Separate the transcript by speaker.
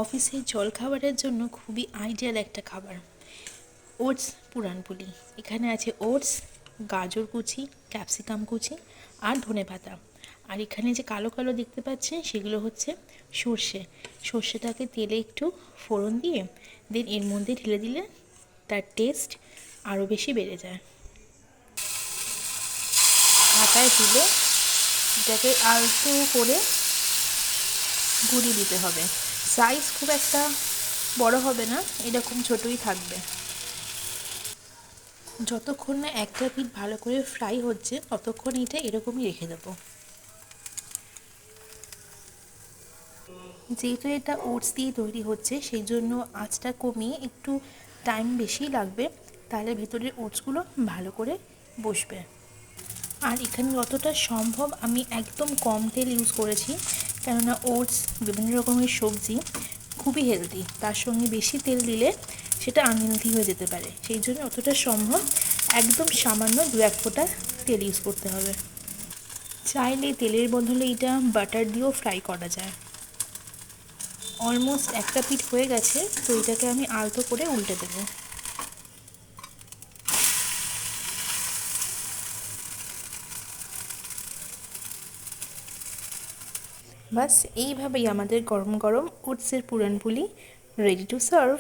Speaker 1: অফিসে জলখাবারের জন্য খুবই আইডিয়াল একটা খাবার, ওটস পুরানপুলি। এখানে আছে ওটস, গাজর কুচি, ক্যাপসিকাম কুচি আর ধনেপাতা। আর এখানে যে কালো কালো দেখতে পাচ্ছেন সেগুলো হচ্ছে সর্ষে। সর্ষেটাকে তেলে একটু ফোড়ন দিয়ে দেন এর মধ্যে ঢেলে দিলে তার টেস্ট আরও বেশি বেড়ে যায়। হাতায় তুলে এটাকে আলতো করে ঘুরিয়ে দিতে হবে। সাইজ খুব একটা বড় হবে না, এরকম ছোটই থাকবে। যতক্ষণ না একটা পিঠ ভালো করে ফ্রাই হচ্ছে ততক্ষণ এটা এরকমই রেখে দেবো। যেহেতু এটা ওটস দিয়ে তৈরি হচ্ছে সেই জন্য আঁচটা কমিয়ে একটু টাইম বেশি লাগবে, তাহলে ভেতরের ওটসগুলো ভালো করে বসবে। আর এখানে যতটা সম্ভব আমি একদম কম তেল ইউজ করেছি, কেননা ওটস বিভিন্ন রকমের সবজি খুবই হেলদি, তার সঙ্গে বেশি তেল দিলে সেটা আনহেলদি হয়ে যেতে পারে। সেই জন্য যতটা সম্ভব একদম সামান্য 2-1 ফোঁটা তেল ইউজ করতে হবে। চাইলে তেলের বদলে এটা বাটার দিয়েও ফ্রাই করা যায়। অলমোস্ট একটা পিঠ হয়ে গেছে, তো এটাকে আমি আলতো করে উল্টে দেবো। বাস এইভাবেই আমাদের গরম গরম ওটসের পুরানপুলি রেডি টু সার্ভ।